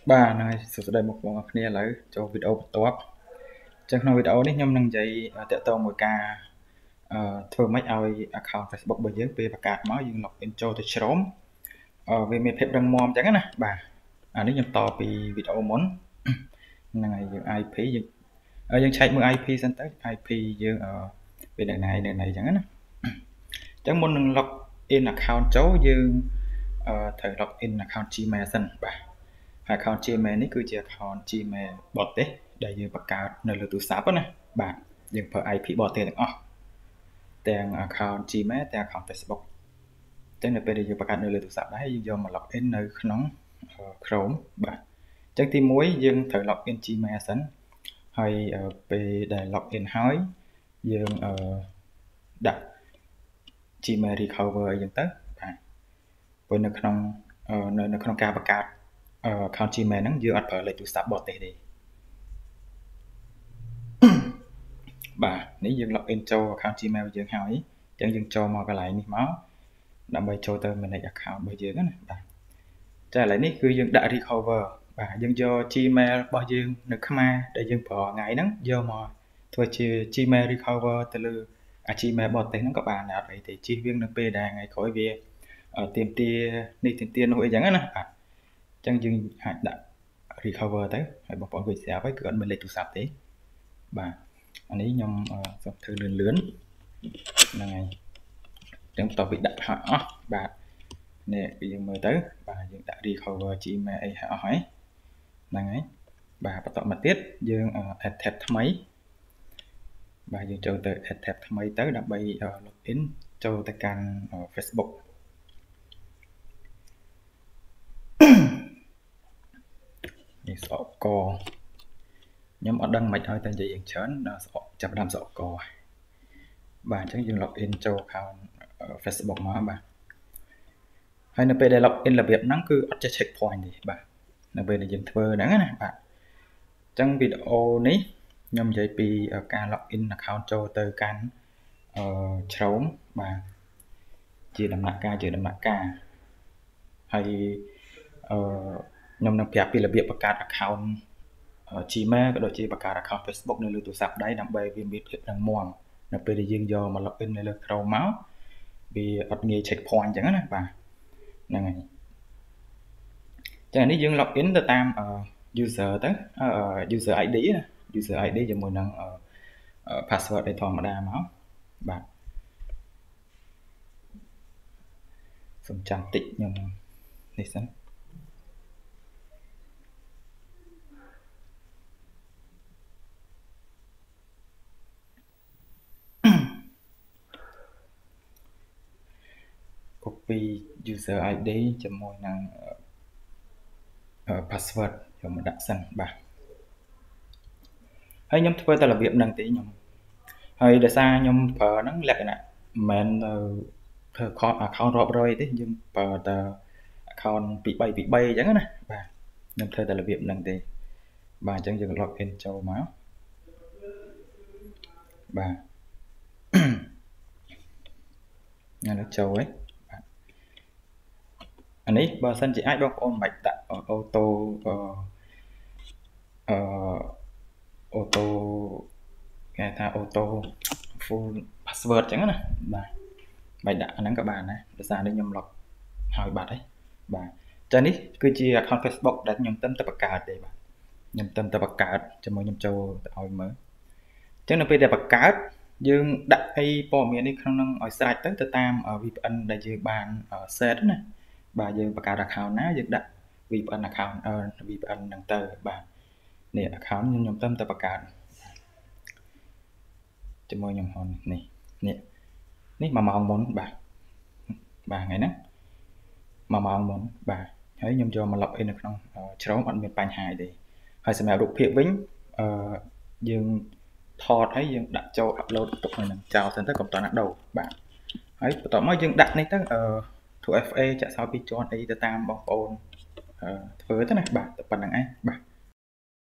Ba này sự đây một vòng kia lại cho video top trong video này nhom nâng dậy tẹo tao một ca thưa mấy ai account Facebook bây giờ về bạc cát máu dương lọc intro từ chấm về miền phép răng mom chẳng nè bà nếu nhom to vì video muốn này dương IP dương dương chạy mưa IP sang tới IP dương về đời này chẳng nè chẳng muốn nâng lọc in account cháu dương thời log in account Gmail sân bà account Gmail នេះគឺជា account Gmail បរទេសដែលយើងបង្កើតនៅលើទូរស័ព្ទណាបាទយើងប្រើ IP បរទេសទាំងអស់ទាំង account Gmail ទាំង account Facebook ចឹងនៅពេលដែលយើងបង្កើតនៅលើទូរស័ព្ទដែរយើងយកមក log in នៅក្នុង Chrome បាទចឹងទី1យើងត្រូវ log in Gmail សិនហើយពេលដែល log in ហើយយើងដាក់ Gmail recover អីចឹងទៅបាទព្រោះនៅក្នុងការបង្កើត account Gmail ហ្នឹងយើងអត់ប្រើលេខទូរស័ព្ទបរទេសទេបាទនេះយើង log in ចូល account Gmail យើងហើយអញ្ចឹងយើងចូលមកកន្លែងនេះមកដើម្បីចូលទៅ manage account របស់យើងណាបាទចាឥឡូវនេះគឺយើងដាក់ recover បាទយើងយក Gmail របស់យើងនៅខ្មែរដែលយើងប្រើថ្ងៃហ្នឹងយកមកធ្វើជា Gmail recover ទៅលើ Gmail បរទេសហ្នឹងក៏បានដែរអត់អីទេជិះវាងនៅពេលដែលថ្ងៃក្រោយវាទៀមទានេះទៀមទានោះអីចឹងណាបាទអញ្ចឹងយើងអាចដាក់ recover ទៅហើយបងប្អូនវាស្រាប់ហើយគឺអត់មានលេខទូរស័ព្ទទេបាទអានេះខ្ញុំសូមធ្វើលឿនហ្នឹងហើយអញ្ចឹងបន្ទាប់ពីដាក់ហើយអស់បាទនេះគឺយើងមើលទៅបាទយើងដាក់ recover Gmail អីហើយអស់ហើយហ្នឹងហើយបាទបន្តមកទៀតយើង add tab ថ្មីបាទយើងចូលទៅ add tab ថ្មីទៅដើម្បី login ចូលទៅកាន់ Facebookនេះស្អកកខ្ញុំអត់ដឹងមិនឲ្យតែនិយាយយ៉ាងច្រើនដល់ស្អកចាប់ដើមស្អកកបាទអញ្ចឹងយើង login ចូល account Facebook មកបាទហើយនៅពេលដែល login របៀបហ្នឹងគឺអត់ចេះ check point ទេបាទនៅពេលដែលយើងធ្វើហ្នឹងណាបាទអញ្ចឹងវីដេអូនេះខ្ញុំនិយាយពីការ login account ចូលទៅកាន់Chrome បាទជាដំណាក់កាលហើយខ្ញុំនឹងប្រាប់ពីរបៀបបង្កើត account Gmail ក៏ដូចជាបង្កើត account Facebook នៅលើទូរស័ព្ទដៃដើម្បីវាមានភាពរឹងមាំនៅពេលដែលយើងយកមក login នៅលើ Chrome មកវាអត់ងាយ check point អញ្ចឹងណាបាទហ្នឹងហើយចឹងនេះយើង login ទៅតាម user ទៅ user ID ណា user ID ជាមួយនឹង password ឯធម្មតាមកបាទសូមចាំតិចខ្ញុំនេះសិនcopy user ID ជាមួយនឹង password ខ្ញុំដាក់សិនបាទហើយខ្ញុំធ្វើតែរបៀបហ្នឹងទេខ្ញុំហើយដោយសារខ្ញុំប្រើហ្នឹងលក្ខណៈមិនមែនធ្វើ account រាប់រយទេយើងប្រើតែ account ពី3អញ្ចឹងណាបាទខ្ញុំធ្វើតែរបៀបហ្នឹងទេបាទអញ្ចឹងយើង login ចូលមកបាទហ្នឹងចូលហើយបាទអានេះបើសិនជាអាចបងប្អូនមិនដាក់អូតូគេថាអូតូ full password អញ្ចឹងណាបាទមិនដាក់អាហ្នឹងក៏បានដែរដោយសារនេះខ្ញុំ log ហើយបាត់ហើយបាទចានេះគឺជា account Facebook ដែលខ្ញុំតែបង្កើតទេបាទខ្ញុំតែបង្កើតជាមួយខ្ញុំចូលទៅឲ្យមើលអញ្ចឹងនៅពេលដែលបង្កើតយើងដាក់អីព័ត៌មាននេះក្នុងនឹងឲ្យស្រេចទៅតាម VPN ដែលយើងបាន set ណាបាទយើងបង្កើត account ណាយើងដាក់ VPN account VPN ហ្នឹងទៅបាទនេះ account ខ្ញុំតែបង្កើតជាមួយខ្ញុំហ្នឹងនេះ1ម៉ោងមុនបាទថ្ងៃហ្នឹង1ម៉ោងមុនបាទហើយខ្ញុំយកមក login នៅក្នុង Chrome អត់មានបញ្ហាទេហើយសម្រាប់រូបភាពវិញយើងថតហើយយើងដាក់ចូល upload ទុកនៅនឹងចោលសិនទៅកុំតណាដូរបាទហើយបន្ទាប់មកយើងដាក់នេះទៅ 2FA ចាក់សោពីជាន់អីទៅតាមបងប្អូនធ្វើទៅណាបាទតែប៉ុណ្្នឹងឯងបាទ